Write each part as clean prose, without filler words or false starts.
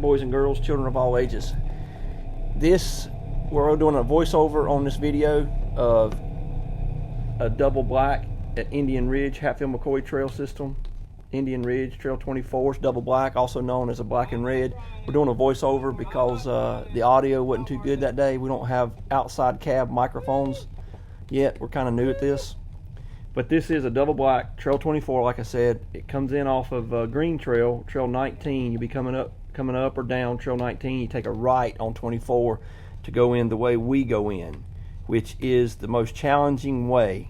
boys and girls, children of all ages. We're doing a voiceover on this video of a double black at Indian Ridge, Hatfield Mccoy trail system. Indian Ridge, Trail 24 is double black, also known as a black and red. We're doing a voiceover because the audio wasn't too good that day. We don't have outside cab microphones yet. We're kind of new at this. But this is a double black, Trail 24, like I said. It comes in off of Green Trail, Trail 19. You'll be coming up or down Trail 19. You take a right on 24 to go in the way we go in, which is the most challenging way.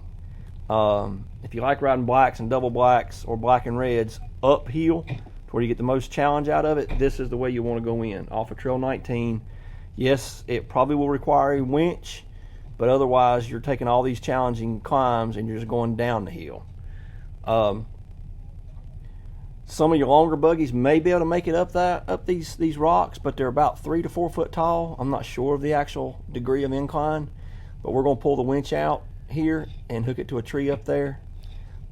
If you like riding blacks and double blacks or black and reds uphill to where you get the most challenge out of it, this is the way you want to go in, off of Trail 19. Yes, it probably will require a winch, but otherwise you're taking all these challenging climbs and you're just going down the hill. Some of your longer buggies may be able to make it up these rocks, but they're about 3 to 4 foot tall. I'm not sure of the actual degree of incline, but we're going to pull the winch out here and hook it to a tree up there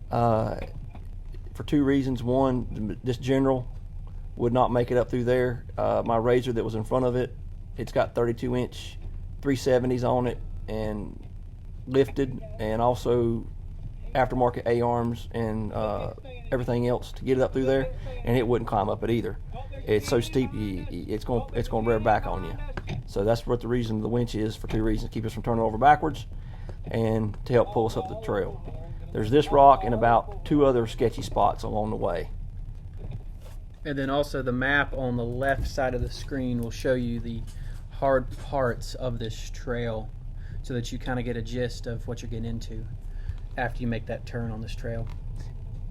for two reasons. One, this general would not make it up through there. My Razor that was in front of it, it's got 32-inch 370s on it and lifted, and also aftermarket A-arms and everything else to get it up through there, and it wouldn't climb up it either. It's so steep, it's going to rear back on you. So that's what the reason the winch is, for two reasons: keep us from turning over backwards and to help pull us up the trail. There's this rock and about 2 other sketchy spots along the way. And then also the map on the left side of the screen will show you the hard parts of this trail so that you kind of get a gist of what you're getting into after you make that turn on this trail.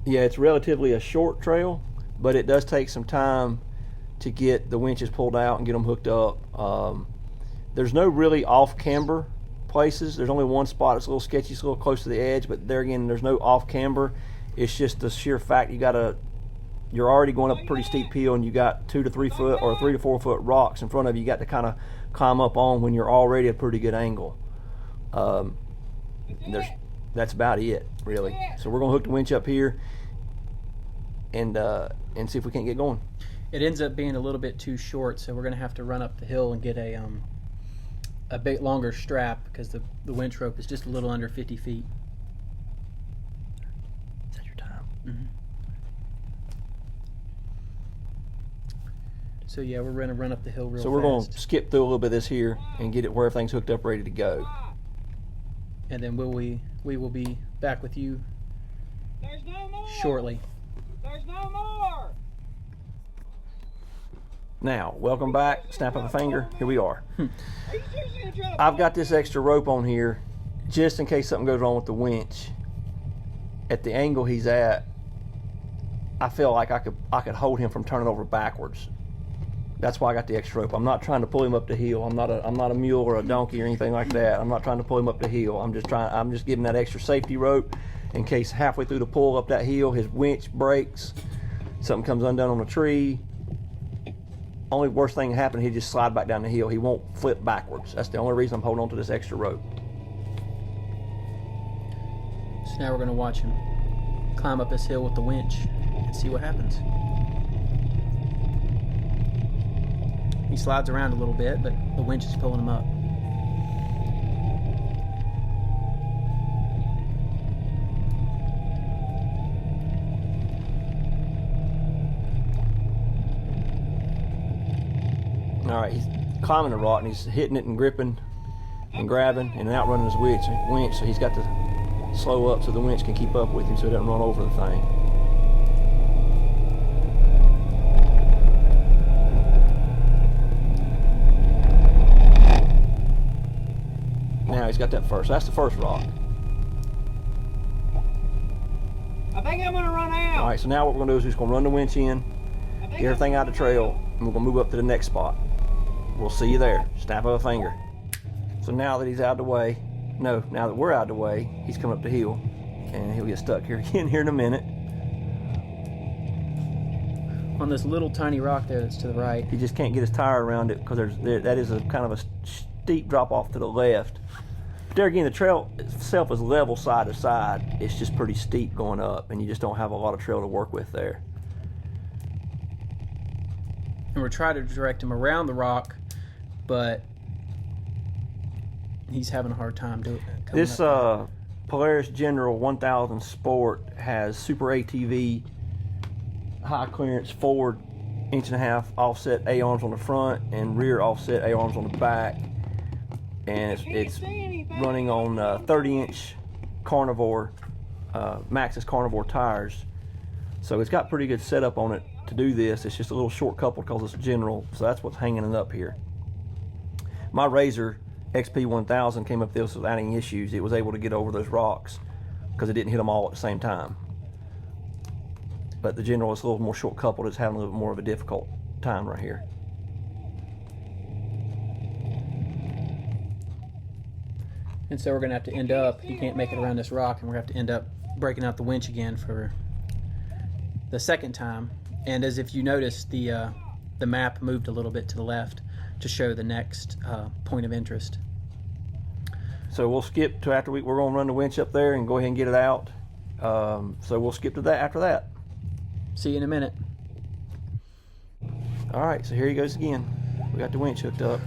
Yeah, it's relatively a short trail, but it does take some time to get the winches pulled out and get them hooked up. There's no really off-camber places. There's only one spot that's a little sketchy, it's a little close to the edge, but there again, there's no off-camber. It's just the sheer fact you're already going up a pretty steep hill, and you got 2 to 3 foot or 3 to 4 foot rocks in front of you. You got to kind of climb up on when you're already at a pretty good angle. That's about it, really. So we're going to hook the winch up here and see if we can't get going. It ends up being a little bit too short, so we're going to have to run up the hill and get a bit longer strap, because the winch rope is just a little under 50 feet. Is that your time? Mm-hmm. So yeah, we're going to run up the hill real fast. So we're going to skip through a little bit of this here and get it where everything's hooked up, ready to go. And then we will be back with you shortly. There's no more. Now, welcome back. Snap of a finger. Here we are. I've got this extra rope on here just in case something goes wrong with the winch. At the angle he's at, I feel like I could hold him from turning over backwards. That's why I got the extra rope. I'm not trying to pull him up the hill. I'm not a mule or a donkey or anything like that. I'm not trying to pull him up the hill. I'm just giving that extra safety rope in case halfway through the pull up that hill his winch breaks, something comes undone on a tree. Only worst thing that happened, he'd just slide back down the hill. He won't flip backwards. That's the only reason I'm holding on to this extra rope. So now we're going to watch him climb up this hill with the winch and see what happens. He slides around a little bit, but the winch is pulling him up. All right, he's climbing the rock and he's hitting it and gripping and grabbing and outrunning his winch, so he's got to slow up so the winch can keep up with him so he doesn't run over the thing. Now he's got that first. That's the first rock. I think I'm gonna run out. All right, so now what we're gonna do is we're just gonna run the winch in, get everything out of the trail, and we're gonna move up to the next spot. We'll see you there. Snap of a finger. So now that he's out of the way, now that we're out of the way, he's coming up the hill, and he'll get stuck here again here in a minute. On this little tiny rock there that's to the right. He just can't get his tire around it because that is a kind of a steep drop off to the left. But there again, the trail itself is level side to side. It's just pretty steep going up, and you just don't have a lot of trail to work with there. and we're trying to direct him around the rock, but he's having a hard time doing it. This Polaris General 1000 Sport has Super ATV high clearance forward 1.5-inch offset A-arms on the front and rear offset A-arms on the back, and it's running on 30-inch Carnivore Maxxis Carnivore tires. So it's got pretty good setup on it to do this. It's just a little short coupled because it's a General, so that's what's hanging it up here. My Razor XP1000 came up this without any issues. It was able to get over those rocks because it didn't hit them all at the same time. But the General is a little more short coupled. It's having a little bit more of a difficult time right here. And so we're going to have to end up, he can't make it around this rock, and we're going to have to end up breaking out the winch again for the second time. And as if you notice, the map moved a little bit to the left to show the next point of interest. So we'll skip to after we're going to run the winch up there and go ahead and get it out. So we'll skip to that after that. See you in a minute. All right, so here he goes again. We got the winch hooked up.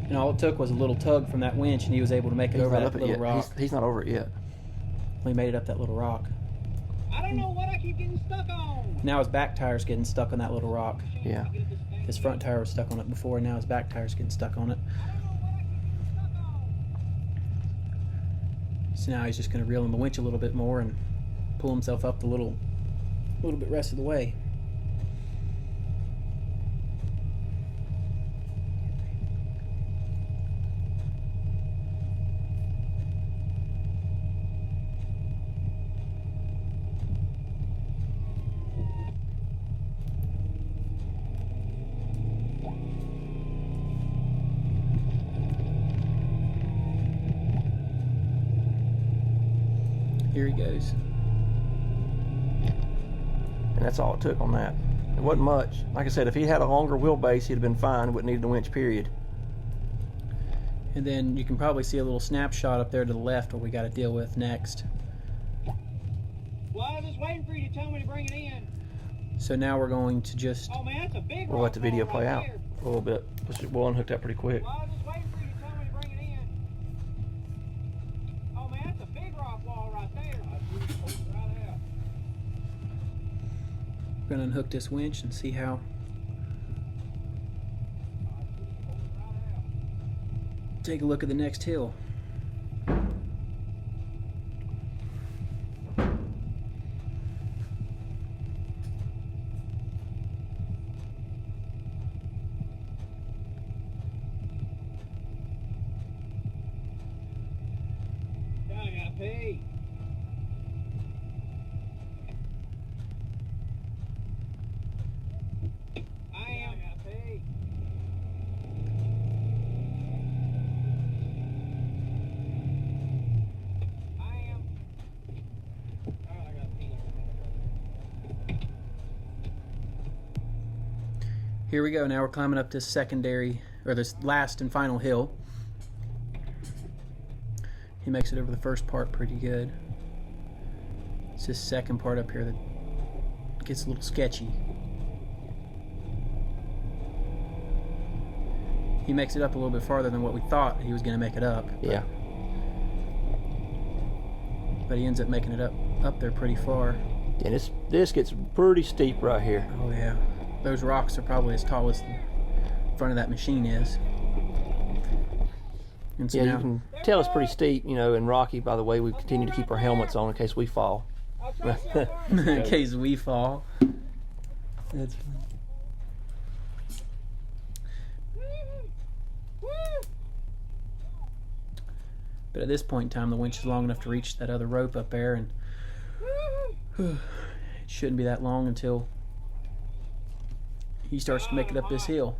And all it took was a little tug from that winch, and he was able to make it over that little rock. He's not over it yet. He made it up that little rock. I don't know what I keep getting stuck on. Now his back tire's getting stuck on that little rock. Yeah. His front tire was stuck on it before, and now his back tire's getting stuck on it. So now he's just going to reel in the winch a little bit more and pull himself up the little bit rest of the way. Here he goes. And that's all it took on that. It wasn't much. Like I said, if he had a longer wheelbase, he'd have been fine. Wouldn't need the winch, period. And then you can probably see a little snapshot up there to the left what we got to deal with next. Well, I was just waiting for you to tell me to bring it in. So now we're going to just... Oh man, that's a big We'll let the video rock play right out there. a little bit. We'll unhook that pretty quick. Well, I was just waiting for you to tell me to bring it in. Oh man, that's a big rock wall right there. Right out. We're going to unhook this winch and see how... Take a look at the next hill. I gotta pee. I gotta pee. Here we go. Now we're climbing up this secondary, or this last and final hill. He makes it over the first part pretty good. It's this second part up here that gets a little sketchy. He makes it up a little bit farther than what we thought he was going to make it up. Yeah. But he ends up making it up there pretty far. And this gets pretty steep right here. Oh yeah. Those rocks are probably as tall as the front of that machine is. And so Yeah, now, you can tell it's pretty steep, you know, and rocky. By the way, we continue to keep our helmets on in case we fall. I'll try to get in case we fall. That's fun. But at this point in time, the winch is long enough to reach that other rope up there, and it shouldn't be that long until he starts to make it up this hill.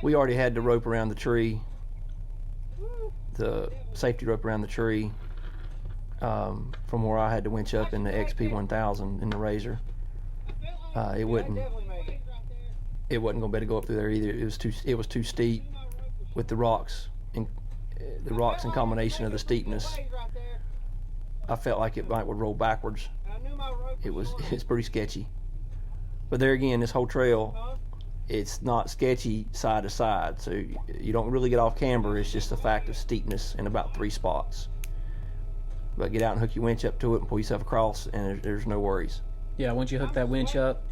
We already had the rope around the tree, the safety rope around the tree, from where I had to winch up in the XP1000 in the Razor. It wasn't going to be able to go up through there either. It was too steep. with the rocks and the rocks in combination of the steepness, I felt like it would roll backwards. It's pretty sketchy. But there again, this whole trail, it's not sketchy side to side, so you don't really get off camber. It's just the fact of steepness in about 3 spots. But get out and hook your winch up to it and pull yourself across, and there's no worries. Yeah, once you hook that winch up,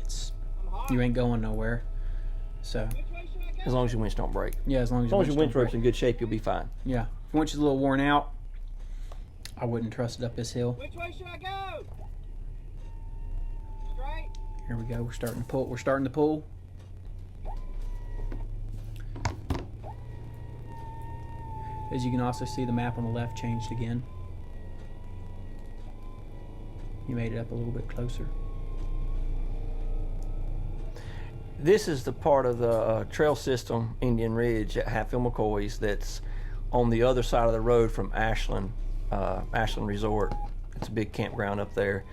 you ain't going nowhere. So as long as your winch don't break. Yeah, as long as your winch don't rope's break. in good shape, you'll be fine. Yeah, if your winch is a little worn out, I wouldn't trust it up this hill. Which way should I go? Straight? Here we go. We're starting to pull. We're starting to pull. As you can also see, the map on the left changed again. You made it up a little bit closer. This is the part of the trail system, Indian Ridge at Hatfield McCoy's, that's on the other side of the road from Ashland Resort. It's a big campground up there.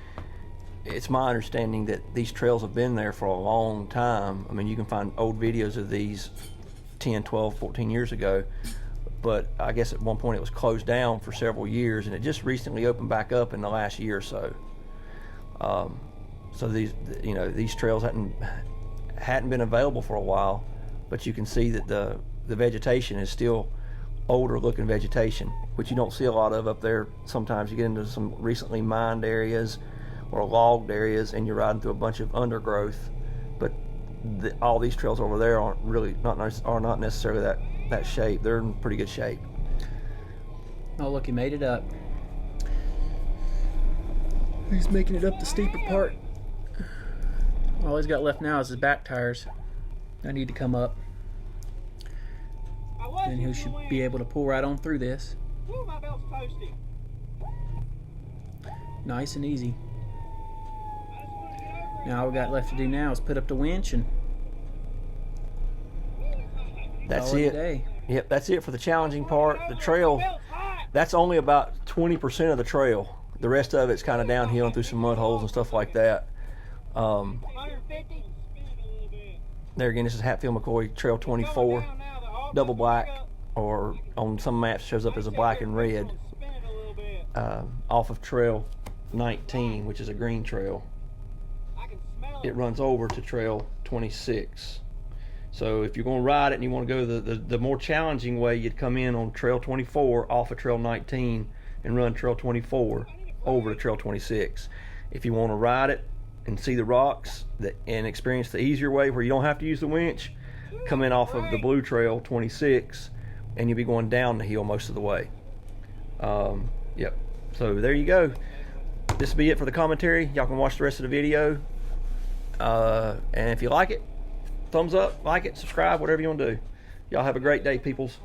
It's my understanding that these trails have been there for a long time. I mean, you can find old videos of these 10, 12, 14 years ago, but I guess at one point it was closed down for several years, and it just recently opened back up in the last year or so. So these trails hadn't been available for a while, but you can see that the vegetation is still older looking vegetation, which you don't see a lot of up there. Sometimes you get into some recently mined areas or logged areas and you're riding through a bunch of undergrowth, but all these trails over there are not necessarily that shape. They're in pretty good shape. Oh look, he made it up. He's making it up the steeper part. All he's got left now is his back tires. I need to come up, and he should be able to pull right on through this. Ooh, my belt's toasty. Nice and easy. Now all we got left to do now is put up the winch and That's call it a it. day. Yep, that's it for the challenging part. The trail, that's only about 20% of the trail. The rest of it's kind of downhill and through some mud holes and stuff like that. 150. There again, this is Hatfield McCoy Trail 24, double black, or on some maps shows up as a black and red, off of Trail 19, which is a green trail. It runs over to Trail 26. So if you're going to ride it and you want to go the more challenging way, you'd come in on Trail 24 off of Trail 19 and run Trail 24 over to Trail 26. If you want to ride it and see the rocks and experience the easier way where you don't have to use the winch, come in off of the blue Trail 26 and you'll be going down the hill most of the way. Yep, so there you go. This will be it for the commentary. Y'all can watch the rest of the video, and if you like it, thumbs up, like it, subscribe, whatever you want to do. Y'all have a great day, peoples.